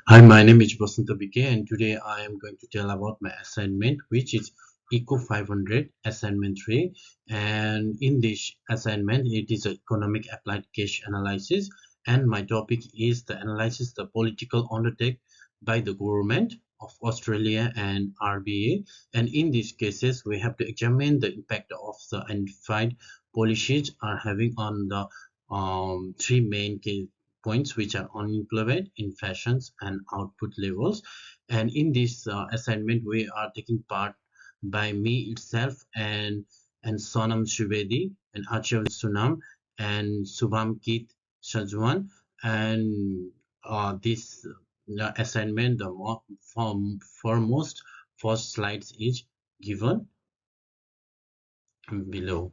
Hi, my name is Basanta BK, and today I am going to tell about my assignment, which is ECO500 Assignment 3. And in this assignment, it is economic applied case analysis, and my topic is the analysis the political undertake by the government of Australia and RBA. And in these cases, we have to examine the impact of the identified policies are having on the three main points, which are unemployment, inflations, and output levels. And in this assignment, we are taking part by me itself and Sonam Shubedi and Achal Sunam and Subham Keith Shajwan. And this assignment, the foremost first slides is given below.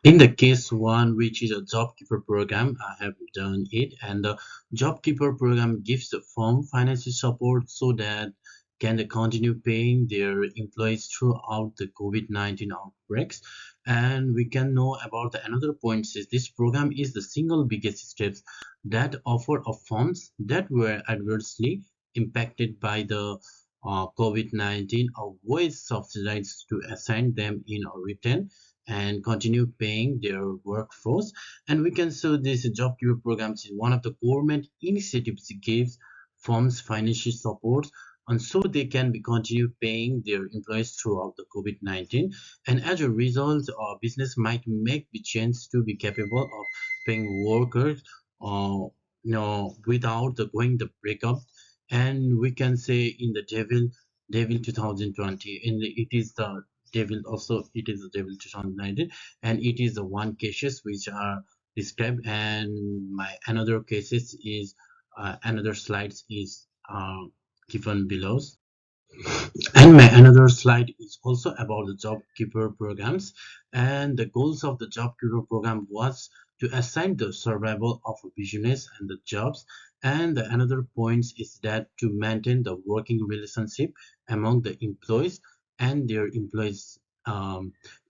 In the case one, which is a job keeper program, I have done it, and the job keeper program gives the firm financial support so that can they continue paying their employees throughout the COVID-19 outbreaks. And we can know about the another point is this program is the single biggest steps that offer of firms that were adversely impacted by the COVID-19 are ways subsidized to assign them in a return and continue paying their workforce. And we can say this job keeper programs is one of the government initiatives that gives firms financial support and so they can be continue paying their employees throughout the COVID-19. And as a result, business might make the chance to be capable of paying workers without the going the breakup. And we can say in the devil 2020, and it is the devil also, it is the devil 2019, and it is the one cases which are described. And my another cases is another slides is given below. And my another slide is also about the job keeper programs. And the goals of the job keeper program was to assign the survival of a business and the jobs. And the another points is that to maintain the working relationship among the employees and their employees,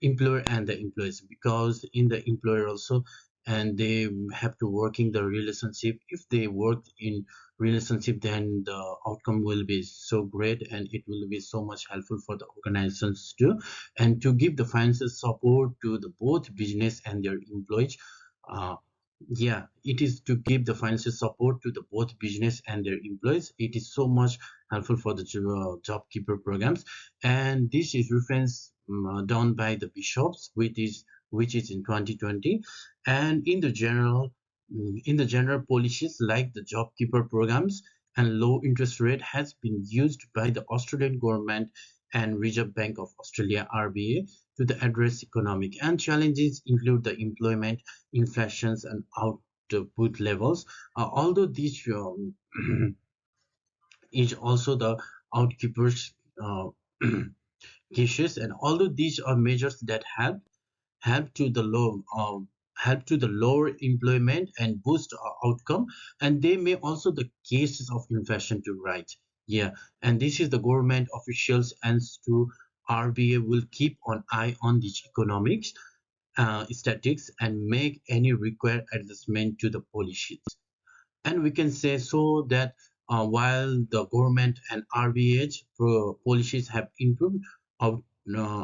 employer and the employees, because in the employer also, and they have to working the relationship. If they work in relationship, then the outcome will be so great and it will be so much helpful for the organizations too. And to give the financial support to the both business and their employees, uh, yeah, it is to give the financial support to the both business and their employees. It is so much helpful for the job keeper programs. And this is reference done by the bishops, which is in 2020. And in the general policies like the job keeper programs and low interest rate has been used by the Australian government and Reserve Bank of Australia RBA to the address economic and challenges include the employment, inflations, and output levels. Although these is also the outkeepers cases, and although these are measures that help to the low help to the lower employment and boost outcome, and they may also the cases of inflation to rise. Yeah, and this is the government officials and to RBA will keep an eye on these economics statistics and make any required adjustment to the policies. And we can say so that while the government and RBH policies have improved out,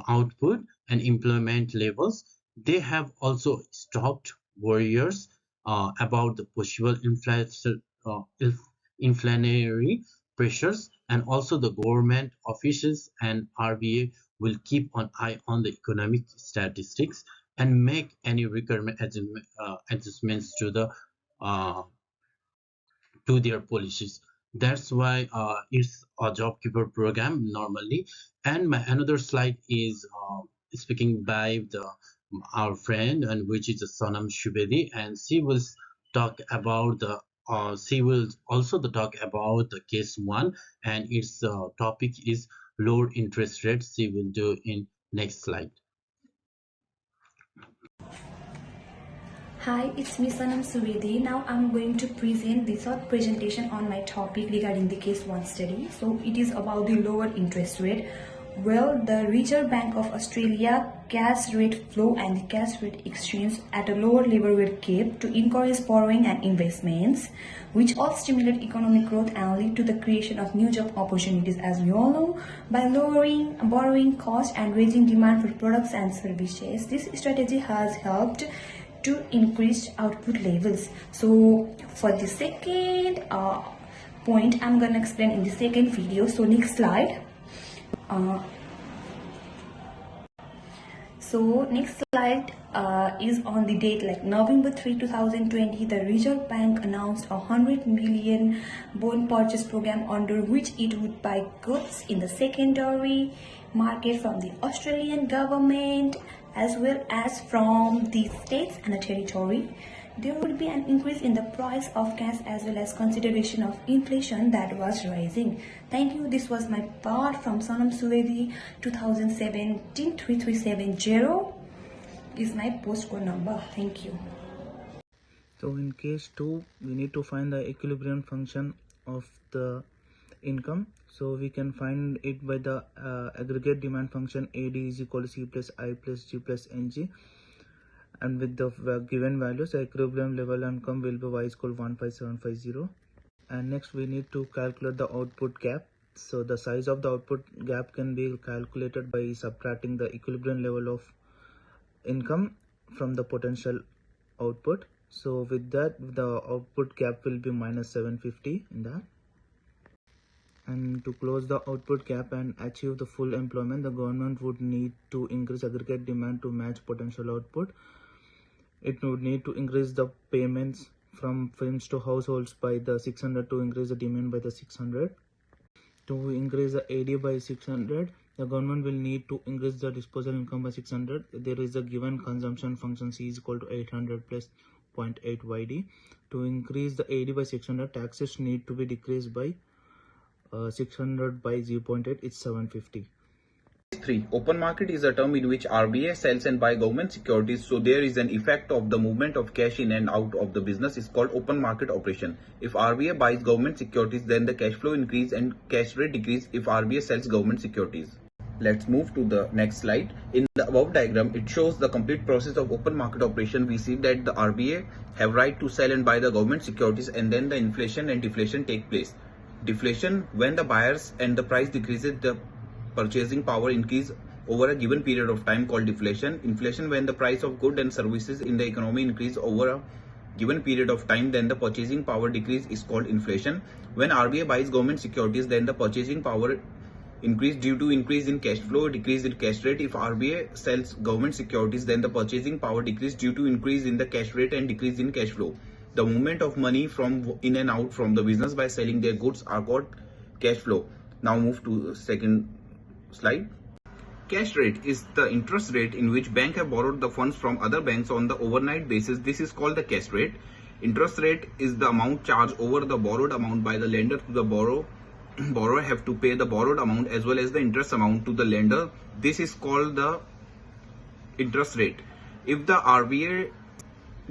output and employment levels, they have also stopped worries about the possible inflationary pressures. And also the government officials and RBA will keep an eye on the economic statistics and make any requirement adjustments uh, to their policies. That's why it's a job keeper program normally. And my another slide is speaking by the our friend, and which is Sonam Shubedi, and she will talk about the she will also the talk about the case one, and its topic is lower interest rates. She will do in next slide. Hi, it's me Sanam Suvedi. Now I'm going to present the short presentation on my topic regarding the case 1 study. So it is about the lower interest rate. Well, the Reserve Bank of Australia cash rate flow and the cash rate exchange at a lower level were kept to encourage borrowing and investments, which all stimulate economic growth and lead to the creation of new job opportunities, as we all know, by lowering borrowing costs and raising demand for products and services. This strategy has helped to increase output levels. So for the second point, I'm gonna explain in the second video. So next slide. So next slide is on the date, like November 3, 2020, the Reserve Bank announced a 100 million bond purchase program under which it would buy goods in the secondary market from the Australian government as well as from the states and the territory. There would be an increase in the price of gas as well as consideration of inflation that was rising. Thank you. This was my part from Sonam Suwedi 2017 3370 is my postcode number. Thank you. So in case 2, we need to find the equilibrium function of the income. So we can find it by the aggregate demand function AD is equal to C plus I plus G plus NG. And with the given values, the equilibrium level income will be y is equal to 15750. And next we need to calculate the output gap. So the size of the output gap can be calculated by subtracting the equilibrium level of income from the potential output. So with that, the output gap will be minus 750 in that. And to close the output gap and achieve the full employment, the government would need to increase aggregate demand to match potential output. It would need to increase the payments from firms to households by the 600 to increase the demand by the 600. To increase the AD by 600, the government will need to increase the disposable income by 600. There is a given consumption function C is equal to 800 plus 0.8 YD. To increase the AD by 600, taxes need to be decreased by 600 by 0.8, it's 750. 3. Open market is a term in which RBI sells and buy government securities, so there is an effect of the movement of cash in and out of the business is called open market operation. If RBI buys government securities, then the cash flow increase and cash rate decrease if RBI sells government securities. Let's move to the next slide. In the above diagram, it shows the complete process of open market operation. We see that the RBI have right to sell and buy the government securities, and then the inflation and deflation take place. Deflation, when the buyers and the price decreases, the purchasing power increase over a given period of time, called deflation. Inflation, when the price of goods and services in the economy increase over a given period of time, then the purchasing power decrease is called inflation. When RBI buys government securities, then the purchasing power increase due to increase in cash flow, decrease in cash rate. If RBI sells government securities, then the purchasing power decrease due to increase in the cash rate and decrease in cash flow. The movement of money from in and out from the business by selling their goods are called cash flow. Now move to the second slide. Cash rate is the interest rate in which bank have borrowed the funds from other banks on the overnight basis. This is called the cash rate. Interest rate is the amount charged over the borrowed amount by the lender to the borrower. Borrower have to pay the borrowed amount as well as the interest amount to the lender. This is called the interest rate. If the RBI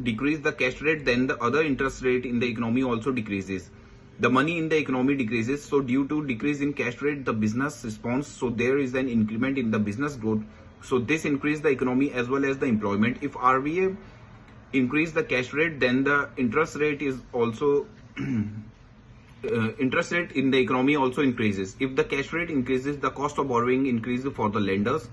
decrease the cash rate, then the other interest rate in the economy also decreases. The money in the economy decreases, so due to decrease in cash rate, the business responds, so there is an increment in the business growth. So this increase the economy as well as the employment. If RBI increase the cash rate, then the interest rate is also interest rate in the economy also increases. If the cash rate increases, the cost of borrowing increases for the lenders.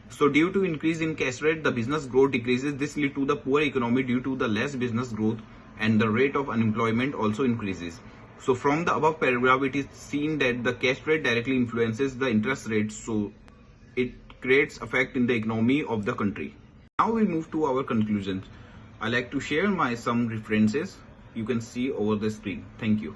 So due to increase in cash rate, the business growth decreases. This leads to the poor economy due to the less business growth, and the rate of unemployment also increases. So from the above paragraph, it is seen that the cash rate directly influences the interest rate, so it creates effect in the economy of the country. Now we move to our conclusions. I like to share some references you can see over the screen. Thank you.